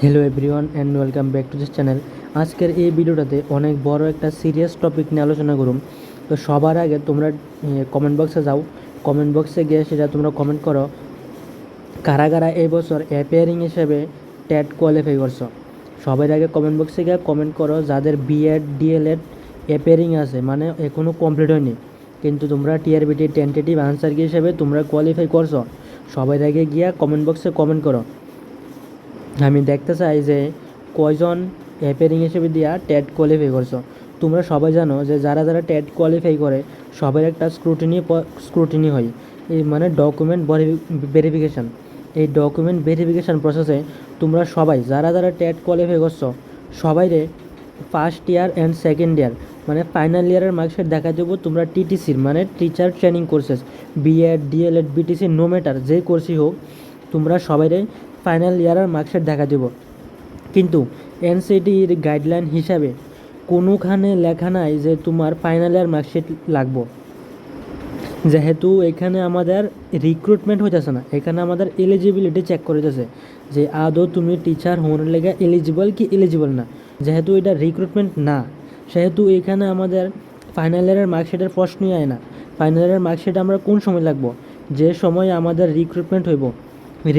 Hello everyone and welcome back to this channel. আজকের এই ভিডিওটাতে অনেক বড় একটা সিরিয়াস টপিক নিয়ে আলোচনা করুন। তো সবার আগে তোমরা কমেন্ট বক্সে যাও, কমেন্ট বক্সে গিয়ে সেটা তোমরা কমেন্ট করো কারা কারা এই বছর অ্যাপিয়ারিং হিসেবে টেট কোয়ালিফাই করছো। সবার আগে কমেন্ট বক্সে গিয়ে কমেন্ট করো যাদের বিএড ডিএলএড অ্যাপিয়ারিং আছে, মানে এখনও কমপ্লিট হয়নি কিন্তু তোমরা টিআরবিটি টেন্টেটিভ আনসার কি হিসেবে তোমরা কোয়ালিফাই করছো। সবাই আগে গিয়া কমেন্ট বক্সে কমেন্ট করো। আমি দেখতে চাই যে কয়জন অ্যাপিয়ারিং হিসেবে দিয়া টেট কোয়ালিফাই করছো। তোমরা সবাই জানো যে যারা যারা টেট কোয়ালিফাই করে সবার একটা স্ক্রুটিনি হয়, এই মানে ডকুমেন্ট ভেরিফিকেশান। এই ডকুমেন্ট ভেরিফিকেশান প্রসেসে তোমরা সবাই যারা যারা টেট কোয়ালিফাই করছো সবাইরে first year and second year মানে ফাইনাল ইয়ারের মার্কশিট দেখা দেবো। তোমরা টিটিসির মানে teacher training courses BEd DElEd BTC no matter যে কোর্সই হোক তোমরা সবাইরে ফাইনাল ইয়ারের মার্কশিট দেখা দেব। কিন্তু এনসিটির গাইডলাইন হিসাবে কোনোখানে লেখা নাই যে তোমার ফাইনাল ইয়ার মার্কশিট লাগবো। যেহেতু এখানে আমাদের রিক্রুটমেন্ট হইতেছে না, এখানে আমাদের এলিজিবিলিটি চেক করতেছে যে আদৌ তুমি টিচার হওয়ার লেগে এলিজিবল কি এলিজিবল না। যেহেতু এটা রিক্রুটমেন্ট না, সেহেতু এখানে আমাদের ফাইনাল ইয়ারের মার্কশিটের প্রশ্নই আয় না। ফাইনাল ইয়ারের মার্কশিট আমরা কোন সময় লাগবো, যে সময় আমাদের রিক্রুটমেন্ট হইব।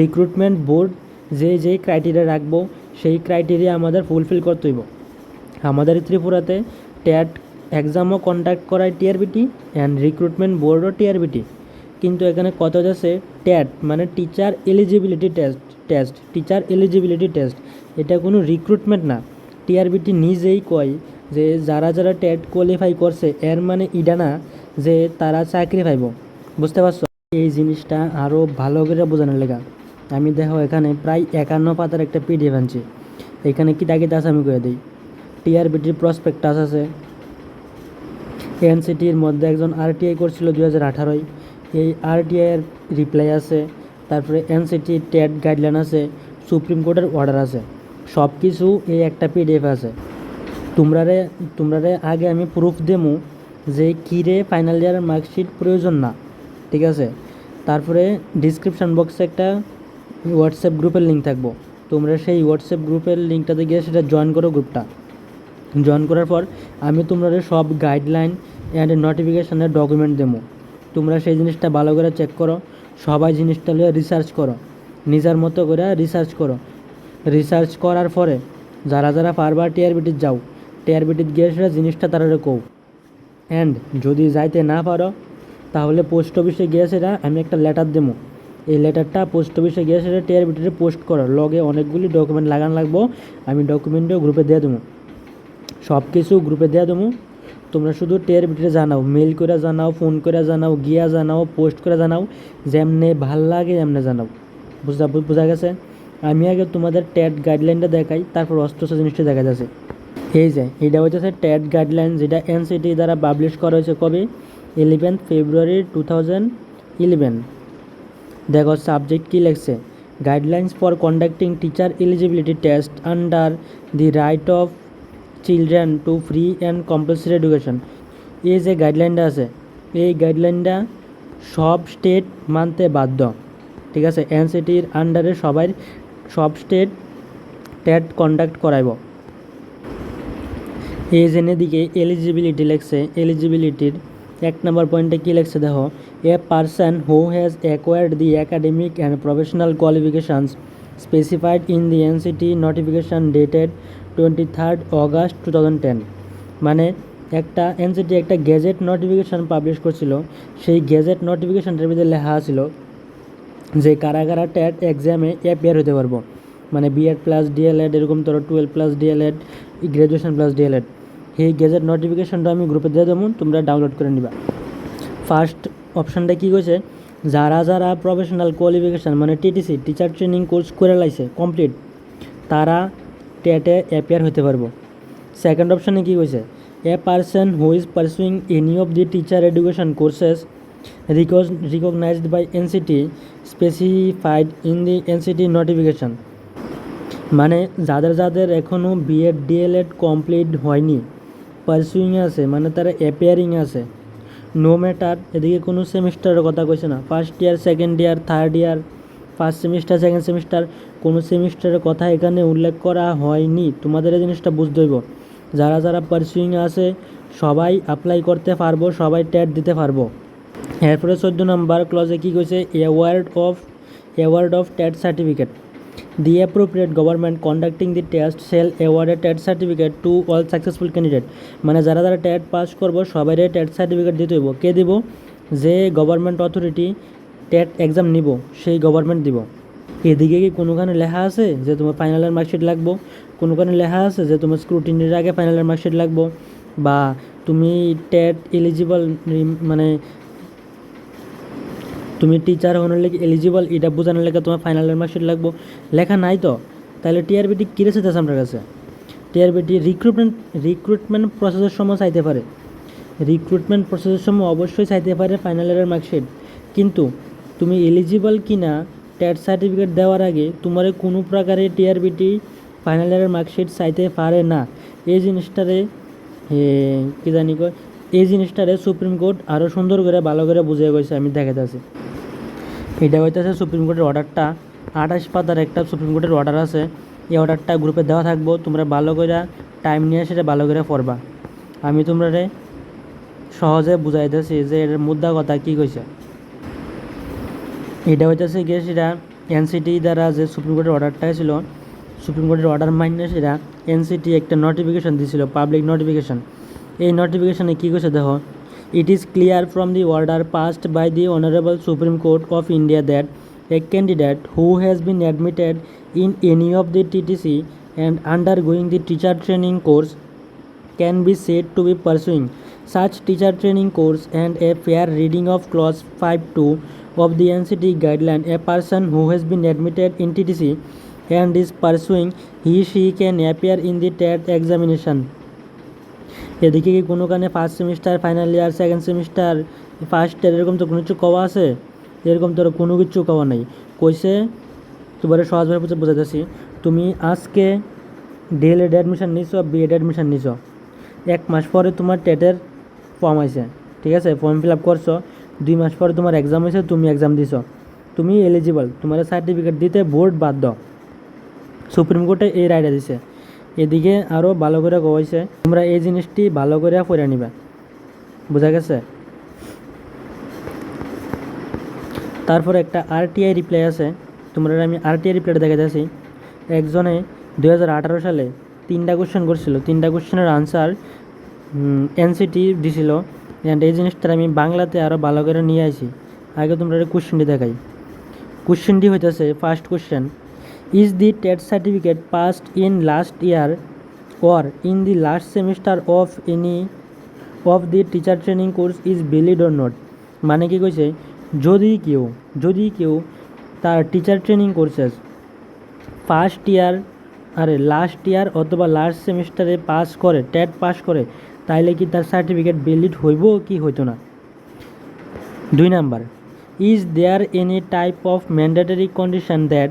রিক্রুটমেন্ট বোর্ড যে ক্রাইটেরিয়া রাখবো সেই ক্রাইটেরিয়া আমাদের ফুলফিল করতে হইব। আমাদের ত্রিপুরাতে ট্যাট এক্সামও কন্ডাক্ট করায় টিআরবিটি অ্যান্ড রিক্রুটমেন্ট বোর্ডও টিআরবিটি। কিন্তু এখানে কত যাচ্ছে ট্যাট মানে teacher eligibility test teacher eligibility test, এটা কোনো রিক্রুটমেন্ট না। টিআরবিটি নিজেই কয় যে যারা যারা ট্যাট কোয়ালিফাই করছে এর মানে ইডা না যে তারা চাকরি পাইব। বুঝতে পারছো? এই জিনিসটা আরও ভালো করে বোঝানোর লেগা আমি দেখো এখানে প্রায় 51 পাতার একটা পিডিএফ আনছি। এখানে কি তাকে আছে আমি করে দিই। টিআরবিটির প্রসপেক্টাস আছে, এনসিটির মধ্যে একজন আরটিআই করছিল 2018, এই আরটিআইয়ের রিপ্লাই আছে, তারপরে এনসিটি টেট গাইডলাইন আছে, সুপ্রিম কোর্টের অর্ডার আছে, সব কিছু এই একটা পিডিএফ আছে। তোমরারে আগে আমি প্রুফ দেবো যে কিরে ফাইনাল ইয়ারের মার্কশিট প্রয়োজন না, ঠিক আছে। তারপরে ডিসক্রিপশান বক্সে একটা হোয়াটসঅ্যাপ গ্রুপের লিঙ্ক থাকবো, তোমরা সেই হোয়াটসঅ্যাপ গ্রুপের লিঙ্কটাতে গিয়ে সেটা জয়েন করো। গ্রুপটা জয়েন করার পর আমি তোমরা সব গাইডলাইন অ্যান্ড নোটিফিকেশানের ডকুমেন্ট দেবো। তোমরা সেই জিনিসটা ভালো করে চেক করো, সবাই জিনিসটা নিয়ে রিসার্চ করো, নিজের মতো করে রিসার্চ করো। রিসার্চ করার পরে যারা যারা পারবা টিআরবিটির যাও, টিআরবিটির গিয়ে সেটা জিনিসটা তারা কও। অ্যান্ড যদি যাইতে না পারো তাহলে পোস্ট অফিসে গিয়ে সেটা আমি একটা লেটার দেবো। এই লেটারটা পোস্ট অফিসে গিয়ে সেটা টিআরবিটিতে পোস্ট করো, লগে অনেকগুলি ডকুমেন্ট লাগান লাগবো। আমি ডকুমেন্টও গ্রুপে দিয়ে দেবো, সব কিছু গ্রুপে দিয়ে দেবো। তোমরা শুধু টিআরবিটিতে জানাও, মেল করে জানাও, ফোন করে জানাও, গিয়া জানাও, পোস্ট করে জানাও, যেমনে ভাল লাগে এমনে জানাও। বোঝা গেছে? আমি আগে তোমাদের টেট গাইডলাইনটা দেখাই, তারপর অস্ত্র জিনিসটা দেখা যাচ্ছে। এই যে এটা হচ্ছে টেট গাইডলাইন, যেটা এনসিটি দ্বারা পাবলিশ করা হয়েছে কবে 11 ফেব্রুয়ারি 2011। দেখো সাবজেক্ট কী লেখছে, guidelines for conducting teacher eligibility test under the right of children to free and compulsory education. এই যে গাইডলাইনটা আছে, এই গাইডলাইনটা সব স্টেট মানতে বাধ্য, ঠিক আছে। এনসিটির আন্ডারে সব স্টেট টেট কন্ডাক্ট করাইব। এই জেনে দিকে এলিজিবিলিটি লেখছে, এলিজিবিলিটির 1 নম্বর পয়েন্টে কী লেখছে দেখো, a person who has acquired the academic and professional qualifications specified in the NCT notification dated 23 August 2010। মানে একটা এনসিটি একটা গেজেট নোটিফিকেশান পাবলিশ করছিল, সেই গেজেট নোটিফিকেশানটার ভিতরে লেখা ছিল যে কারা কারা টেট এক্সামে অ্যাপিয়ার হতে পারবো, মানে বিএড প্লাস ডিএলএড এরকম তোর 12 plus DElEd, graduation plus DElEd. এই গেজেট নোটিফিকেশানটা আমি গ্রুপে দিয়ে দেবো, তোমরা ডাউনলোড করে নিবা। ফার্স্ট অপশানটা কী কইছে, যারা যারা প্রফেশনাল কোয়ালিফিকেশান মানে টিটিসি টিচার ট্রেনিং কোর্স করে লাইছে কমপ্লিট, তারা টেটে অ্যাপিয়ার হতে পারবো। সেকেন্ড অপশানে কী কইছে, a person who is pursuing any of the teacher education courses recognized by NCT specified in the NCT notification। মানে যাদের যাদের এখনও বিএড ডিএলএড কমপ্লিট হয়নি, পারসুইং আছে মানে তারা অ্যাপিয়ারিং আছে, নো ম্যাটার এদিকে কোনো সেমিস্টারের কথা কইছে না, first year second year third year, first semester second semester, কোনো সেমিস্টারের কথা এখানে উল্লেখ করা হয়নি। তোমাদের এই জিনিসটা বুঝতে হইব। যারা যারা পারসুইং আছে সবাই অ্যাপ্লাই করতে পারবো, সবাই টেট দিতে পারবো। এরপরে 14 নম্বর ক্লজে কী কইছে, award of TET certificate. The appropriate government conducting the test shall award a TET certificate to all successful candidate. মানে যারা যারা টেট পাস করবো সবাইরে টেট সার্টিফিকেট দিতে হইব। কে দিব? যে গভর্নমেন্ট অথরিটি টেট এক্সাম নিব সেই গভর্নমেন্ট দিব। এদিকে কি কোনোখানে লেখা আছে যে তোমার ফাইনালের মার্কশিট লাগবো? কোনোখানে লেখা আছে যে তোমার স্ক্রুটিনির আগে ফাইনালের মার্কশিট লাগবো? বা তুমি টেট এলিজিবল, মানে তুমি টিচার হওয়ার লেগে এলিজিবল এটা বোঝানোর লেগে তোমার ফাইনালের মার্কশিট লাগবো? লেখা নাই তো। তাহলে টিআরবিটি কী রেছে আমার কাছে? টিআরবিটি রিক্রুটমেন্ট প্রসেসের সময় চাইতে পারে। রিক্রুটমেন্ট প্রসেসের সময় অবশ্যই চাইতে পারে ফাইনালের মার্কশিট। কিন্তু তুমি এলিজিবল কি না টেট সার্টিফিকেট দেওয়ার আগে তোমার কোনো প্রকারে টিআরবিটি ফাইনালের মার্কশিট চাইতে পারে না। এই জিনিসটারে কী জানি কয়, এই জিনিসটারে সুপ্রিম কোর্ট আরও সুন্দর করে ভালো করে বুঝিয়ে গেছে। আমি দেখাতেছি, এটা হইতেছে সুপ্রিম কোর্টের অর্ডারটা। 28 পাতার একটা সুপ্রিম কোর্টের অর্ডার আছে। এই অর্ডারটা গ্রুপে দেওয়া থাকবো, তোমরা ভালো করে টাইম নিয়ে সেটা ভালো করে পড়বা। আমি তোমরা সহজে বুঝাইতেছি যে এর মুদ্রা কথা কী কইছে। এটা হইতেছে গিয়ে সেটা এনসিটি দ্বারা যে সুপ্রিম কোর্টের অর্ডারটা ছিল, সুপ্রিম কোর্টের অর্ডার মাইনে সেটা এনসিটি একটা নোটিফিকেশান দিয়েছিল, পাবলিক নোটিফিকেশান। এই নোটিফিকেশানে কী কইছে দেখো, it is clear from the order passed by the honourable supreme court of India that a candidate who has been admitted in any of the TTC and undergoing the teacher training course can be said to be pursuing such teacher training course and a fair reading of clause 5(2) of the NCT guideline. A person who has been admitted in TTC and is pursuing, she can appear in the TET examination. এদিকে কি কোনোখানে first semester, final year, second semester, first year এরকম তো কোনো কিছু কওয়া আছে? এরকম তোর কোনো কিছু কওয়া নাই। কইছে তোমার সহজভাবে বোঝাতেছি, তুমি আজকে ডিএলএড অ্যাডমিশন নিছো, বিএড অ্যাডমিশন নিছো, 1 মাস পরে তোমার টেটের ফর্ম আছে, ঠিক আছে, ফর্ম ফিল আপ করছো, 2 মাস পরে তোমার এক্সাম হয়েছে, তুমি এক্সাম দিছো, তুমি এলিজিবল, তোমার সার্টিফিকেট দিতে বোর্ড বাধ্য। সুপ্রিম কোর্টে এই রায়টা দিছে। এদিকে আরও ভালো করে কইছে তোমরা এই জিনিসটি ভালো করে পড়ে নিবা। বোঝা গেছে? তারপরে একটা আরটিআই রিপ্লাই আছে, তোমরা আমি আরটিআই রিপ্লাইটা দেখাতেছি। একজনে 2018 সালে 3টা কোশ্চেন করছিল, 3টা কোশ্চেনের আনসার এনসিটি দিছিল। অ্যান্ড এই জিনিসটা আমি বাংলাতে আরও ভালো করে নিয়ে আসি। আগে তোমরা কোশ্চেনটি দেখাই। কোশ্চেনটি হইতেছে, first question, is the TET certificate passed in last year or in the last semester of any of the teacher training course is valid or not? মানে কি কইছে, যদি কেউ তার teacher training courses first year last year অথবা last সেমিস্টারে pass করে, TET pass করে, তাইলে কি তার সার্টিফিকেট ভ্যালিড হইব কি হইতো না? 2 number, is there any type of mandatory condition that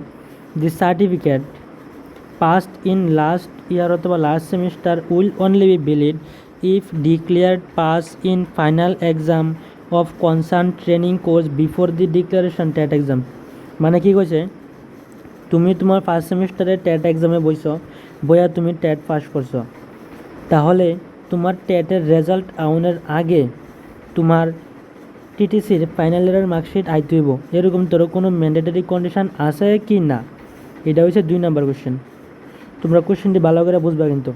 the certificate passed in last year অথবা last semester will only be valid if declared pass in final exam of concerned training course before the declaration TET exam. মানে কি কইছে, তুমি তোমার first সেমিস্টারে TET এক্সামে বইয়া তুমি টেট পাস করছো, তাহলে তোমার টেটের রেজাল্ট আউনের আগে তোমার টিটিসির ফাইনাল ইয়ারের মার্কশিট আইতে হইব। এরকম তোর কোনো ম্যান্ডেটরি কন্ডিশন আছে কি না? এটা হচ্ছে 2 নাম্বার কোশ্চেন। তোমরা কোশ্চেনটি ভালো করে বুঝবা কিন্তু।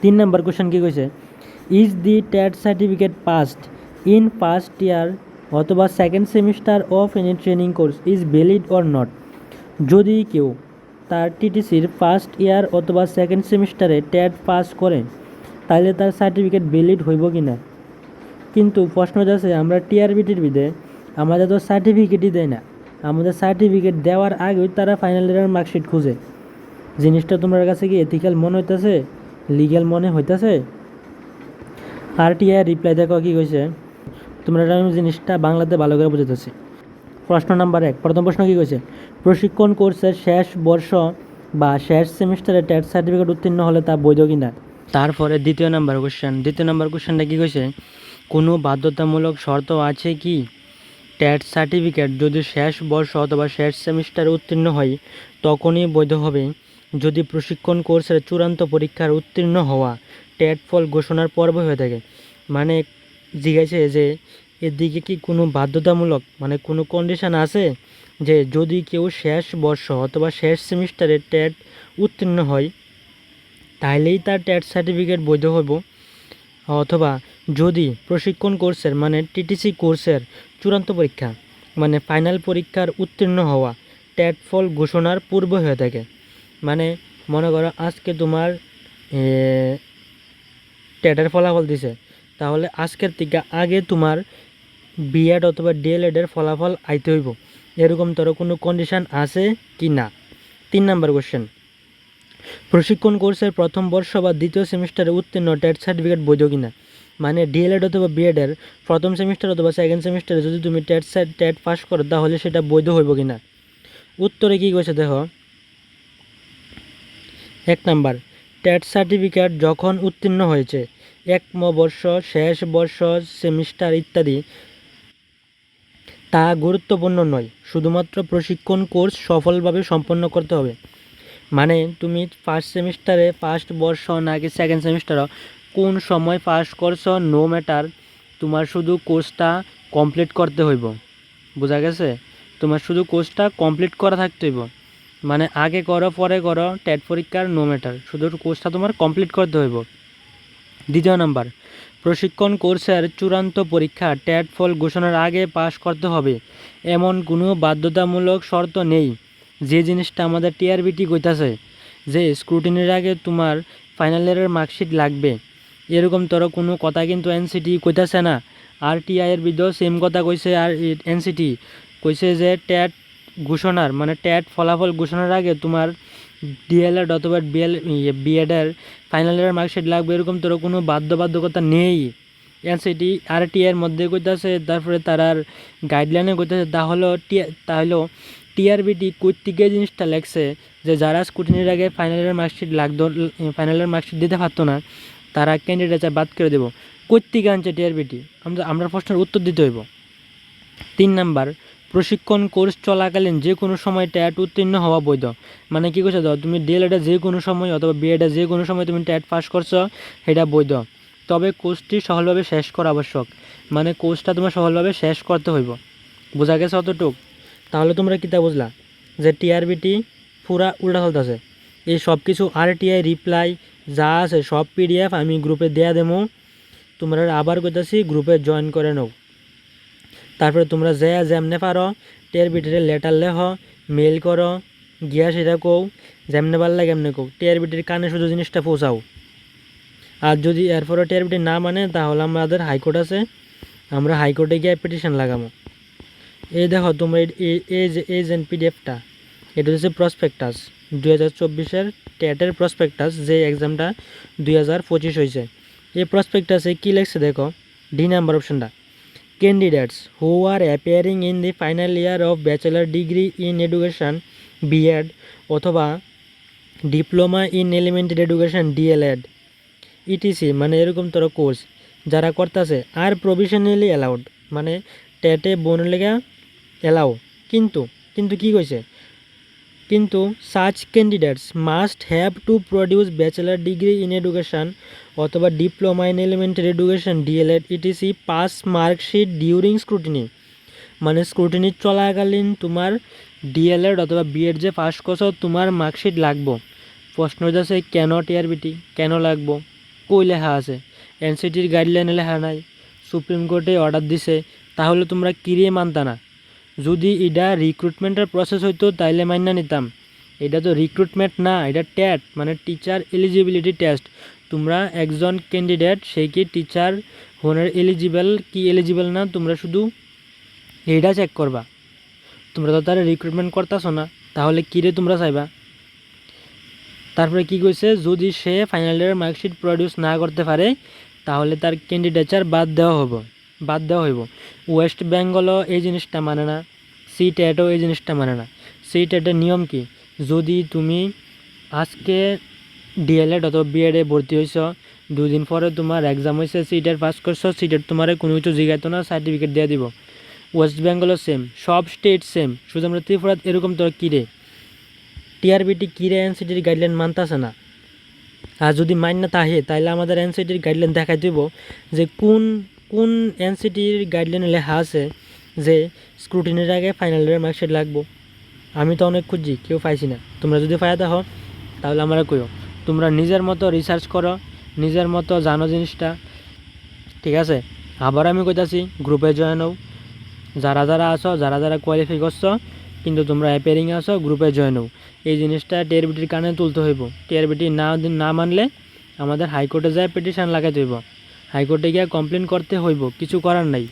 3 নাম্বার কোশ্চেন কী কইছে, is the TET certificate passed in first year অথবা second semester of any training course is valid or not? যদি কেউ তার টিটিসির ফার্স্ট ইয়ার অথবা সেকেন্ড সেমিস্টারে টেট পাস করে তাহলে তার সার্টিফিকেট ভ্যালিড হইব কি না? কিন্তু প্রশ্ন আছে, আমরা টিআরবিটির বিদে আমাদের তো সার্টিফিকেটই দেয় না, আমাদের সার্টিফিকেট দেওয়ার আগেই তারা ফাইনাল ইয়ারের মার্কশিট খুঁজে। জিনিসটা তোমার কাছে কি এথিক্যাল মনে হইতেছে, লিগ্যাল মনে হইতেছে? আরটিআই রিপ্লাই দেখো কী কইছে, তোমরা আমি জিনিসটা বাংলাতে ভালো করে বুঝাইতেছি। প্রশ্ন নাম্বার 1, প্রথম প্রশ্ন কী কইছে, প্রশিক্ষণ কোর্সের শেষ বর্ষ বা শেষ সেমিস্টারে টেট সার্টিফিকেট উত্তীর্ণ হলে তা বৈধ কিনা। তারপরে দ্বিতীয় নাম্বার কোশ্চেনটা কী কইছে, কোনো বাধ্যতামূলক শর্ত আছে কি ট্যাট সার্টিফিকেট যদি শেষ বর্ষ অথবা শেষ সেমিস্টারে উত্তীর্ণ হয় তখনই বৈধ হবে যদি প্রশিক্ষণ কোর্সের চূড়ান্ত পরীক্ষার উত্তীর্ণ হওয়া ট্যাট ফল ঘোষণার পর্ব হয়ে থাকে। মানে জিজ্ঞাসা যে এদিকে কি কোনো বাধ্যতামূলক মানে কোনো কন্ডিশন আছে যে যদি কেউ শেষ বর্ষ অথবা শেষ সেমিস্টারে ট্যাট উত্তীর্ণ হয় তাহলেই তার ট্যাট সার্টিফিকেট বৈধ হইব, অথবা যদি প্রশিক্ষণ কোর্সের মানে টিটিসি কোর্সের চূড়ান্ত পরীক্ষা মানে ফাইনাল পরীক্ষার উত্তীর্ণ হওয়া ট্যাট ফল ঘোষণার পূর্ব হয়ে থাকে। মানে মনে করো আজকে তোমার ট্যাটের ফলাফল দিছে, তাহলে আজকের থেকে আগে তোমার বিএড অথবা ডিএলএডের ফলাফল আইতে হইব, এরকম তোর কোনো কন্ডিশন আছে কি না। 3 নম্বর কোশ্চেন, প্রশিক্ষণ কোর্সের প্রথম বর্ষ বা দ্বিতীয় সেমিস্টারে উত্তীর্ণ ট্যাট সার্টিফিকেট বৈধ কিনা। মানে ডিএলএড অথবা বিএডের প্রথম সেমিস্টার অথবা সেকেন্ড সেমিস্টারে যদি তুমি ট্যাট পাস করো তাহলে সেটা বৈধ হইব কিনা। উত্তরে কী কইছে দেখো, 1 নাম্বার, ট্যাট সার্টিফিকেট যখন উত্তীর্ণ হয়েছে 1ম বর্ষ, শেষ বর্ষ, সেমিস্টার ইত্যাদি তা গুরুত্বপূর্ণ নয়, শুধুমাত্র প্রশিক্ষণ কোর্স সফলভাবে সম্পন্ন করতে হবে। মানে তুমি ফার্স্ট সেমিস্টারে ফার্স্ট বর্ষ নাকি সেকেন্ড সেমিস্টারও কোন সময় পাস করছো নো ম্যাটার, তোমার শুধু কোর্সটা কমপ্লিট করতে হইব। বোঝা গেছে? তোমার শুধু কোর্সটা কমপ্লিট করা থাকতে হইব। মানে আগে করো পরে করো ট্যাট পরীক্ষার নো ম্যাটার, শুধু কোর্সটা তোমার কমপ্লিট করতে হইব। 2 নাম্বার, প্রশিক্ষণ কোর্সের চূড়ান্ত পরীক্ষা ট্যাট ফল ঘোষণার আগে পাস করতে হবে এমন কোনো বাধ্যতামূলক শর্ত নেই। যে জিনিসটা আমাদের টিআরবিটি কইতাছে যে স্ক্রুটিনির আগে তোমার ফাইনাল ইয়ারের মার্কশিট লাগবে, এরকম তোর কোনো কথা কিন্তু এনসিটি কইতাছে না। আর টিআইয়ের বিধ সেম কথা কইছে, আর এনসিটি কইছে যে ট্যাট ঘোষণার মানে ট্যাট ফলাফল ঘোষণার আগে তোমার ডিএলএড অথবা বিএডের ফাইনাল ইয়ারের মার্কশিট লাগবে, এরকম তোর কোনো বাধ্যবাধকতা নেই। এনসিটি আর টিআইয়ের মধ্যে কইতাছে, তারপরে তার গাইডলাইনে কইতাছে। তাহলেও টিআরবিটি কর্তৃকে জিনিসটা লেখছে যে যারা স্কুটিনির আগে ফাইনালের মার্কশিট দিতে পারতো না তারা ক্যান্ডিডেট বাদ করে দেবো। কর্তৃকে আনছে টিআরবিটি, আমরা প্রশ্নের উত্তর দিতে হইব। 3 নাম্বার, প্রশিক্ষণ কোর্স চলাকালীন যে কোনো সময় ট্যাট উত্তীর্ণ হওয়া বৈধ। মানে কী করছে দাও, তুমি ডিএলএডে যে কোনো সময় অথবা বিএডে যে কোনো সময় তুমি ট্যাট পাস করছো সেটা বৈধ, তবে কোর্সটি সফলভাবে শেষ করা আবশ্যক। মানে কোর্সটা তোমার সফলভাবে শেষ করতে হইব। বোঝা গেছে অতটুক? তাহলে তোমরা কীটা বুঝলা যে টিআরবিটি পুরা উল্টা চলতেছে। এই সব কিছু আরটিআই রিপ্লাই যা আছে সব পিডিএফ আমি গ্রুপে দেয়া দেবো, তোমরা আবার কইতাছি গ্রুপে জয়েন করে নাও। তারপরে তোমরা যেমনে পারো টিআরবিটির লেটার লেখ, মেল করো, গিয়া সেটা কও, যেমনে ভাল লাগে এমনি কও, টিআরবিটির কানে শুধু জিনিসটা পৌঁছাও। আর যদি এরপরে টিআরবিটি না মানে তাহলে আমাদের হাইকোর্ট আছে, আমরা হাইকোর্টে গিয়ে পিটিশন লাগাবো। এই দেখো তোমরা এই যে পিডিএফটা, এটা হচ্ছে প্রসপেক্টাস 2024-এর টেটের প্রসপেক্টাস, যে এক্সামটা 2025 হয়েছে। এই প্রসপেক্টাসে কী লেখছে দেখো, ডি নাম্বার অপশনটা, candidates who are appearing in the final year of bachelor degree in education BEd অথবা diploma in elementary education DElEd etc মানে এরকম তোর কোর্স যারা করতেছে আর প্রভিশনালি অ্যালাউড, মানে টেটে বোনের লেগে এলাও, কিন্তু কি কইছে, কিন্তু such candidates must have to produce bachelor degree in education অথবা diploma in elementary education DElEd etc pass marksheet during scrutiny. মানে স্ক্রুটিনি চলাকালীন তোমার ডিএলএড অথবা বিএড যে পাস করছো তোমার মার্কশিট লাগবো। প্রশ্ন হচ্ছে কেন টিআরবিটি কেন লাগবো, কই লেখা আছে? এনসিটির গাইডলাইনে লেখা নাই, সুপ্রিম কোর্টে অর্ডার দিছে, তাহলে তোমরা কিরিয়ে মানতা না। যদি এটা রিক্রুটমেন্টের প্রসেস হইতো তাইলে মাইনা নিতাম। এটা তো রিক্রুটমেন্ট না, এটা ট্যাট মানে টিচার এলিজিবিলিটি টেস্ট। তোমরা একজন ক্যান্ডিডেট সেই কি টিচার হনের এলিজিবল কি এলিজিবল না তোমরা শুধু এইটা চেক করবা। তোমরা তো তারা রিক্রুটমেন্ট করতেছো না, তাহলে কিরে তোমরা চাইবা? তারপরে কি কইছে, যদি সে ফাইনাল ইয়ারের মার্কশিট প্রডিউস না করতে পারে তাহলে তার ক্যান্ডিডেচার বাদ দেওয়া হইব। ওয়েস্ট বেঙ্গলও এই জিনিসটা মানে না, সি টেটও এই জিনিসটা মানে না। সি টেটের নিয়ম কি, যদি তুমি আজকে ডিএলএড অথবা বিএডে ভর্তি হয়েছ, 2 দিন পরে তোমার এক্সাম হয়েছে, সি টেট পাস করছো, সি টেট তোমার কোনো কিছু জিজ্ঞাসা না, সার্টিফিকেট দিয়ে দিব। ওয়েস্ট বেঙ্গলও সেম, সব স্টেট সেম, শুধু আমরা ত্রিপুরাত এরকম তো কিরে টিআরবিটি কিরে এনসিটির গাইডলাইন মানতেছে না। আর যদি মাইন না তাহে তাহলে আমাদের এনসিটির গাইডলাইন দেখাই দেব যে কোন কোন এনসিটির গাইডলাইনে লেখা আছে যে স্ক্রুটিনের আগে ফাইনাল ইয়ারের মার্কশিট লাগবো। আমি তো অনেক খুঁজছি, কেউ পাইছি না। তোমরা যদি পাই দেখো তাহলে আমরা কইও, তোমরা নিজের মতো রিসার্চ করো, নিজের মতো জানো জিনিসটা, ঠিক আছে। আবার আমি কইতাছি গ্রুপে জয়েন হও, যারা যারা আসো, যারা যারা কোয়ালিফাই করছো কিন্তু তোমরা অ্যাপিয়ারিং আসো, গ্রুপে জয়েন হও। এই জিনিসটা টিআরবিটির কানে তুলতে হইব। টিআরবিটি না মানলে আমাদের হাইকোর্টে যায় পিটিশন লাগাইতে হইব, হাইকোর্টে গিয়ে কমপ্লেন করতে হইব, কিছু করার নাই।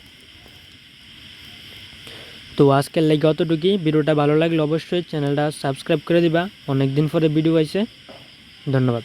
তো আজকের লাগে অতটুকুই। ভিডিওটা ভালো লাগলে অবশ্যই চ্যানেলটা সাবস্ক্রাইব করে দিবা, অনেক দিন পরে ভিডিও আইছে। ধন্যবাদ।